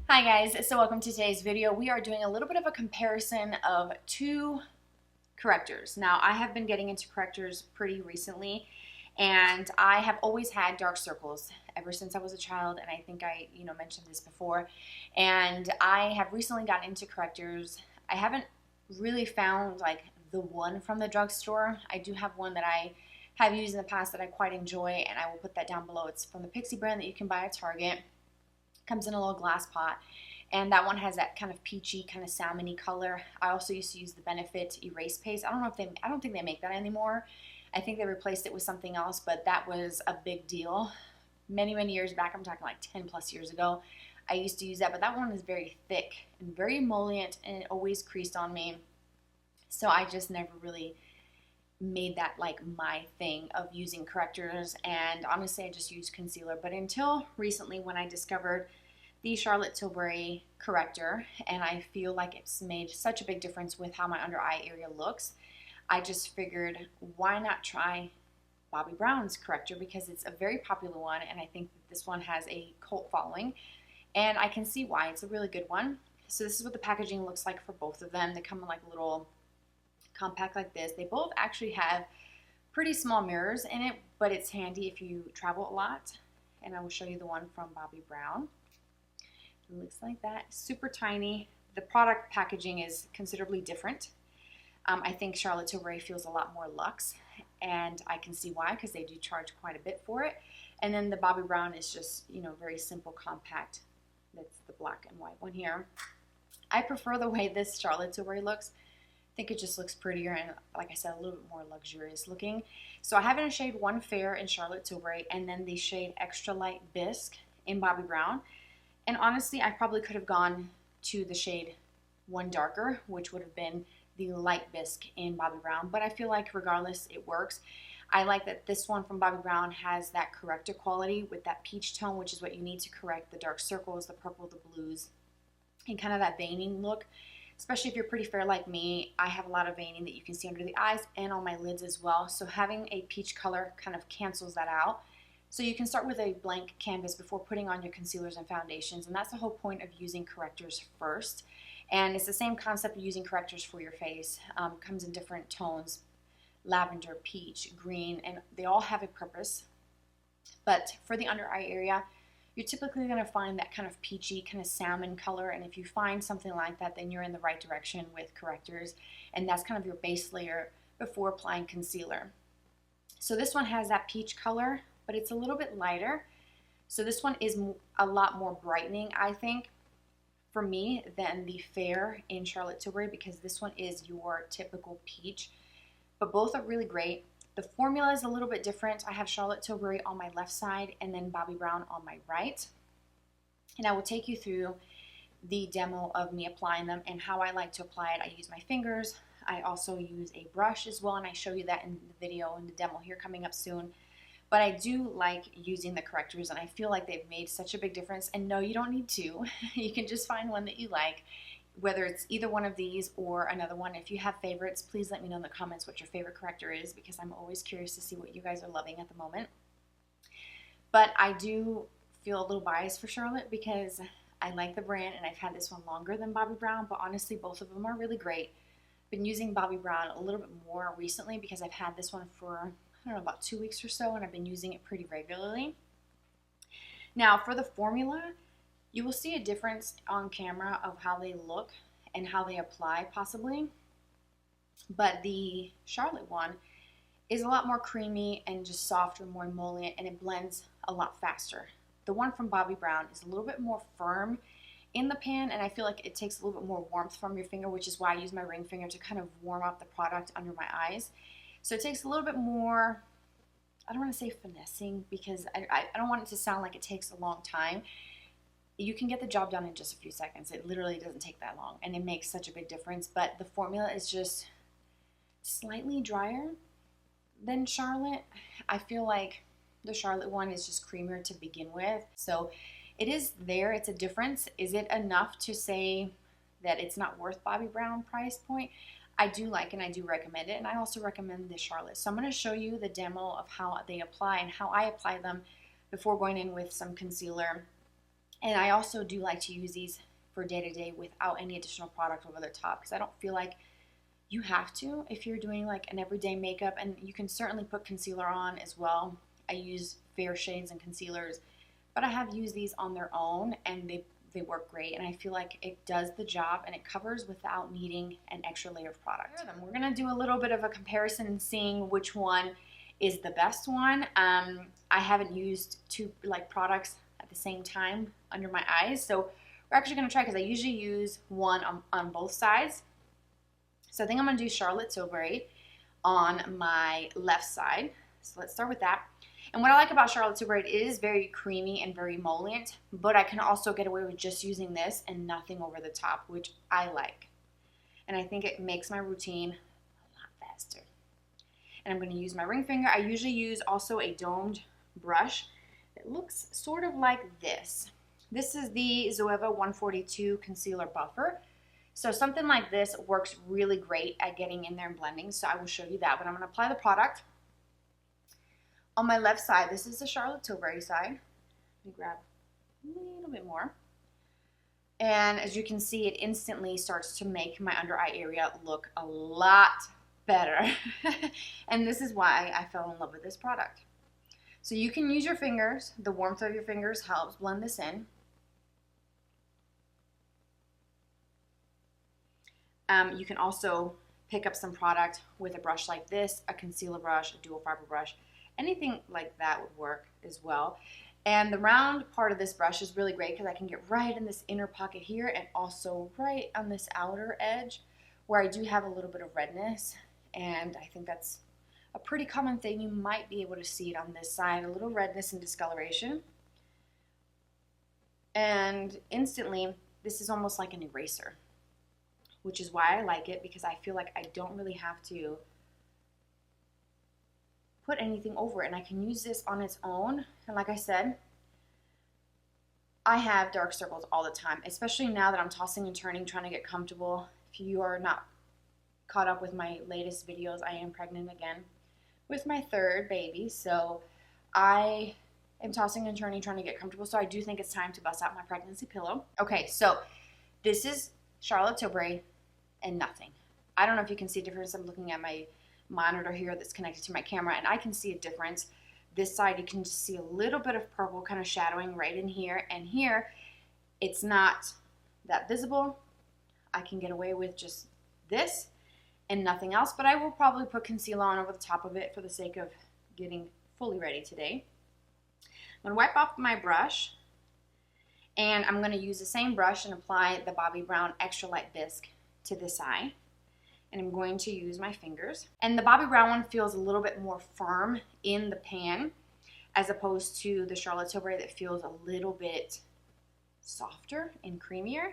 Hi guys, so welcome to today's video. We are doing a little bit of a comparison of two correctors. Now I have been getting into correctors pretty recently and I have always had dark circles ever since I was a child, and I think I mentioned this before, and I have recently gotten into correctors. I haven't really found like the one from the drugstore. I do have one that I have used in the past that I quite enjoy, and I will put that down below. It's from the Pixi brand that you can buy at Target. Comes in a little glass pot, and that one has that kind of peachy, kind of salmony color. I also used to use the Benefit Erase Paste. I don't think they make that anymore. I think they replaced it with something else, but that was a big deal many years back. I'm talking like 10 plus years ago. I used to use that, but that one is very thick and very emollient, and it always creased on me. So I just never really made that like my thing of using correctors, and honestly I just used concealer. But until recently, when I discovered the Charlotte Tilbury corrector, and I feel like it's made such a big difference with how my under eye area looks, I just figured why not try Bobbi Brown's corrector, because it's a very popular one and I think that this one has a cult following, and I can see why. It's a really good one. So this is what the packaging looks like for both of them. They come in like a little compact like this. They both actually have pretty small mirrors in it, but it's handy if you travel a lot. And I will show you the one from Bobbi Brown. It looks like that, super tiny. The product packaging is considerably different. I think Charlotte Tilbury feels a lot more luxe, and I can see why, because they do charge quite a bit for it. And then the Bobbi Brown is just, very simple, compact. That's the black and white one here. I prefer the way this Charlotte Tilbury looks. I think it just looks prettier and, like I said, a little bit more luxurious looking. So I have it in shade 1 Fair in Charlotte Tilbury, and then the shade Extra Light Bisque in Bobbi Brown. And honestly, I probably could have gone to the shade 1 Darker, which would have been the Light Bisque in Bobbi Brown. But I feel like regardless, it works. I like that this one from Bobbi Brown has that corrector quality with that peach tone, which is what you need to correct the dark circles, the purple, the blues, and kind of that veining look. Especially if you're pretty fair like me, I have a lot of veining that you can see under the eyes and on my lids as well. So having a peach color kind of cancels that out. So you can start with a blank canvas before putting on your concealers and foundations. And that's the whole point of using correctors first. And it's the same concept of using correctors for your face. Comes in different tones: lavender, peach, green, and they all have a purpose. But for the under eye area, you're typically going to find that kind of peachy, kind of salmon color, and if you find something like that, then you're in the right direction with correctors, and that's kind of your base layer before applying concealer. So this one has that peach color, but it's a little bit lighter. So this one is a lot more brightening, I think, for me, than the Fair in Charlotte Tilbury, because this one is your typical peach, but both are really great. The formula is a little bit different. I have Charlotte Tilbury on my left side and then Bobbi Brown on my right. And I will take you through the demo of me applying them and how I like to apply it. I use my fingers. I also use a brush as well, and I show you that in the video and the demo here coming up soon. But I do like using the correctors, and I feel like they've made such a big difference. And no, you don't need to. You can just find one that you like, whether it's either one of these or another one. If you have favorites, please let me know in the comments what your favorite corrector is, because I'm always curious to see what you guys are loving at the moment. But I do feel a little biased for Charlotte because I like the brand and I've had this one longer than Bobbi Brown, but honestly both of them are really great. Been using Bobbi Brown a little bit more recently because I've had this one for, I don't know, about 2 weeks or so, and I've been using it pretty regularly. Now for the formula, you will see a difference on camera of how they look and how they apply possibly, but the Charlotte one is a lot more creamy and just softer, more emollient, and it blends a lot faster. The one from Bobbi Brown is a little bit more firm in the pan, and I feel like it takes a little bit more warmth from your finger, which is why I use my ring finger to kind of warm up the product under my eyes. So it takes a little bit more, I don't want to say finessing, because I don't want it to sound like it takes a long time. You can get the job done in just a few seconds. It literally doesn't take that long, and it makes such a big difference. But the formula is just slightly drier than Charlotte. I feel like the Charlotte one is just creamier to begin with. So it is there. It's a difference. Is it enough to say that it's not worth Bobbi Brown price point? I do like and I do recommend it, and I also recommend the Charlotte. So I'm going to show you the demo of how they apply and how I apply them before going in with some concealer And I also do like to use these for day-to-day without any additional product over the top, because I don't feel like you have to if you're doing like an everyday makeup, and you can certainly put concealer on as well. I use fair shades and concealers, but I have used these on their own and they work great, and I feel like it does the job and it covers without needing an extra layer of product. We're gonna do a little bit of a comparison and seeing which one is the best one. I haven't used two products at the same time under my eyes, so we're actually gonna try, because I usually use one on both sides. So I think I'm gonna do Charlotte Tilbury on my left side. So let's start with that. And what I like about Charlotte Tilbury, it is very creamy and very emollient, but I can also get away with just using this and nothing over the top, which I like. And I think it makes my routine a lot faster. And I'm going to use my ring finger. I usually use also a domed brush that looks sort of like this. This is the Zoeva 142 Concealer Buffer. So something like this works really great at getting in there and blending, so I will show you that. But I'm going to apply the product. On my left side, this is the Charlotte Tilbury side. Let me grab a little bit more. And as you can see, it instantly starts to make my under eye area look a lot better. And this is why I fell in love with this product. So you can use your fingers. The warmth of your fingers helps blend this in. You can also pick up some product with a brush like this, a concealer brush, a dual fiber brush. Anything like that would work as well. And the round part of this brush is really great because I can get right in this inner pocket here and also right on this outer edge where I do have a little bit of redness. And I think that's a pretty common thing. You might be able to see it on this side, a little redness and discoloration. And instantly, this is almost like an eraser, which is why I like it, because I feel like I don't really have to put anything over it, and I can use this on its own. And like I said, I have dark circles all the time, especially now that I'm tossing and turning, trying to get comfortable. If you are not caught up with my latest videos, I am pregnant again with my third baby, so I am tossing and turning, trying to get comfortable. So I do think it's time to bust out my pregnancy pillow. Okay, so this is Charlotte Tilbury and nothing. I don't know if you can see a difference. I'm looking at my monitor here that's connected to my camera, and I can see a difference. This side, you can just see a little bit of purple kind of shadowing right in here, and here it's not that visible. I can get away with just this and nothing else, but I will probably put concealer on over the top of it for the sake of getting fully ready today. I'm going to wipe off my brush, and I'm going to use the same brush and apply the Bobbi Brown Extra Light Bisque to this eye. And I'm going to use my fingers. And the Bobbi Brown one feels a little bit more firm in the pan as opposed to the Charlotte Tilbury that feels a little bit softer and creamier.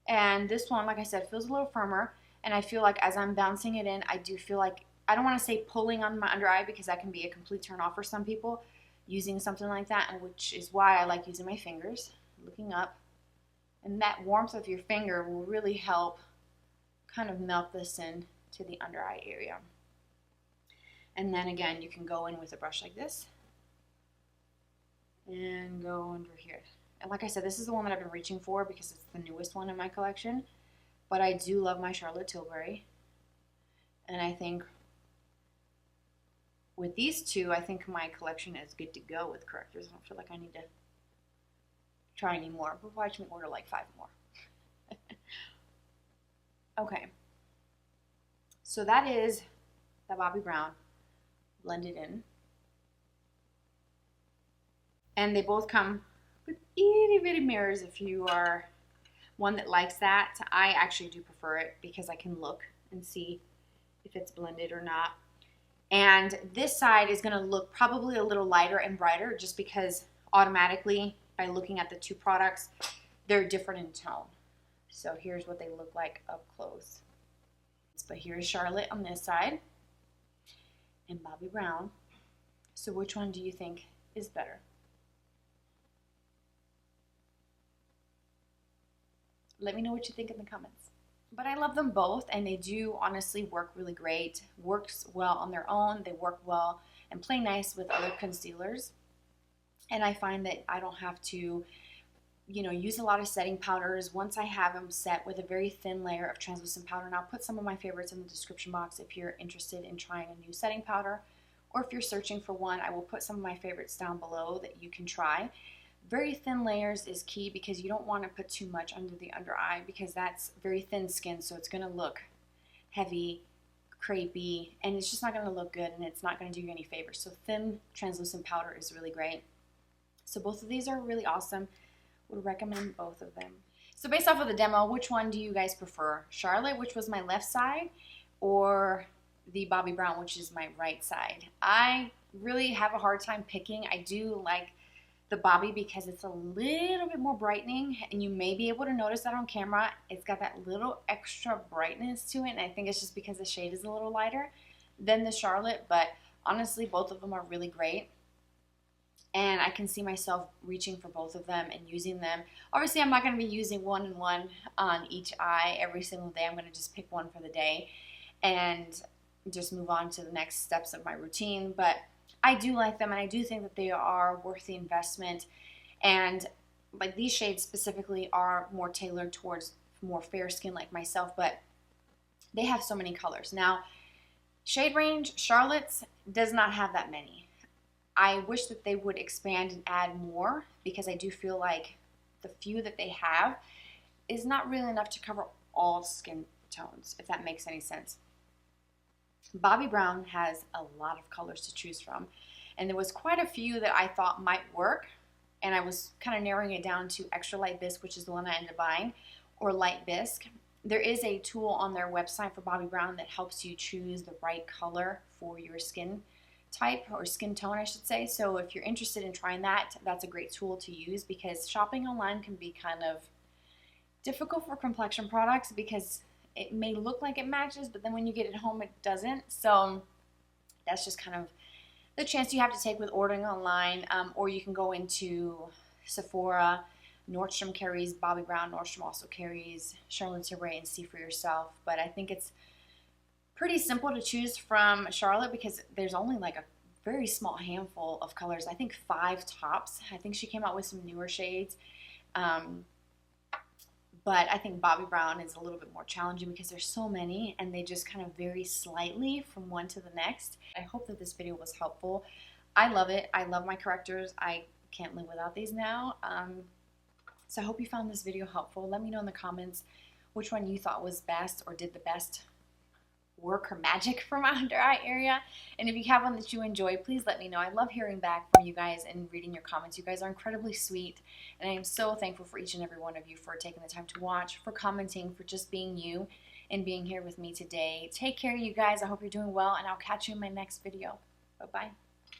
And this one, like I said, feels a little firmer. And I feel like as I'm bouncing it in, I do feel like, I don't want to say pulling on my under eye, because that can be a complete turn off for some people using something like that, and which is why I like using my fingers, looking up. And that warmth of your finger will really help kind of melt this in to the under eye area. And then again, you can go in with a brush like this and go under here. And like I said, this is the one that I've been reaching for because it's the newest one in my collection. But I do love my Charlotte Tilbury. And I think with these two, I think my collection is good to go with correctors. I don't feel like I need to try any more, but watch me order like 5 more. Okay, so that is the Bobbi Brown blended in, and they both come with itty bitty mirrors if you are one that likes that. I actually do prefer it because I can look and see if it's blended or not. And this side is going to look probably a little lighter and brighter just because automatically, by looking at the two products, they're different in tone. So here's what they look like up close. But here's Charlotte on this side and Bobbi Brown. So which one do you think is better? Let me know what you think in the comments. But I love them both, and they do honestly work really great. Works well on their own. They work well and play nice with other concealers. and I find that I don't have to, you know, use a lot of setting powders. Once I have them set with a very thin layer of translucent powder, and I'll put some of my favorites in the description box if you're interested in trying a new setting powder, or if you're searching for one, I will put some of my favorites down below that you can try. Very thin layers is key because you don't want to put too much under the under eye, because that's very thin skin, so it's going to look heavy, crepey, and it's just not going to look good, and it's not going to do you any favors. So thin translucent powder is really great. So both of these are really awesome. Would recommend both of them. So based off of the demo, which one do you guys prefer? Charlotte, which was my left side, or the Bobbi Brown, which is my right side? I really have a hard time picking. I do like the Bobbi because it's a little bit more brightening, and you may be able to notice that on camera. It's got that little extra brightness to it, and I think it's just because the shade is a little lighter than the Charlotte, but honestly, both of them are really great. And I can see myself reaching for both of them and using them. Obviously, I'm not going to be using one and one on each eye every single day. I'm going to just pick one for the day and just move on to the next steps of my routine. But I do like them, and I do think that they are worth the investment. And like these shades specifically are more tailored towards more fair skin like myself, but they have so many colors. Now, shade range, Charlotte's does not have that many. I wish that they would expand and add more, because I do feel like the few that they have is not really enough to cover all skin tones, if that makes any sense. Bobbi Brown has a lot of colors to choose from, and there was quite a few that I thought might work, and I was kind of narrowing it down to Extra Light Bisque, which is the one I ended up buying, or Light Bisque. There is a tool on their website for Bobbi Brown that helps you choose the right color for your skin type, or skin tone I should say. So if you're interested in trying that, that's a great tool to use, because shopping online can be kind of difficult for complexion products, because it may look like it matches, but then when you get it home it doesn't. So that's just kind of the chance you have to take with ordering online, or you can go into Sephora. Nordstrom carries Bobbi Brown, Nordstrom also carries Charlotte Tilbury, and see for yourself. But I think it's pretty simple to choose from Charlotte, because there's only like a very small handful of colors. I think 5 tops. I think she came out with some newer shades. But I think Bobbi Brown is a little bit more challenging because there's so many, and they just kind of vary slightly from one to the next. I hope that this video was helpful. I love it. I love my correctors. I can't live without these now. So I hope you found this video helpful. Let me know in the comments which one you thought was best, or did the best work or magic for my under eye area. And if you have one that you enjoy, please let me know. I love hearing back from you guys and reading your comments. You guys are incredibly sweet, and I am so thankful for each and every one of you for taking the time to watch, for commenting, for just being you and being here with me today. Take care, you guys. I hope you're doing well, and I'll catch you in my next video. Bye-bye.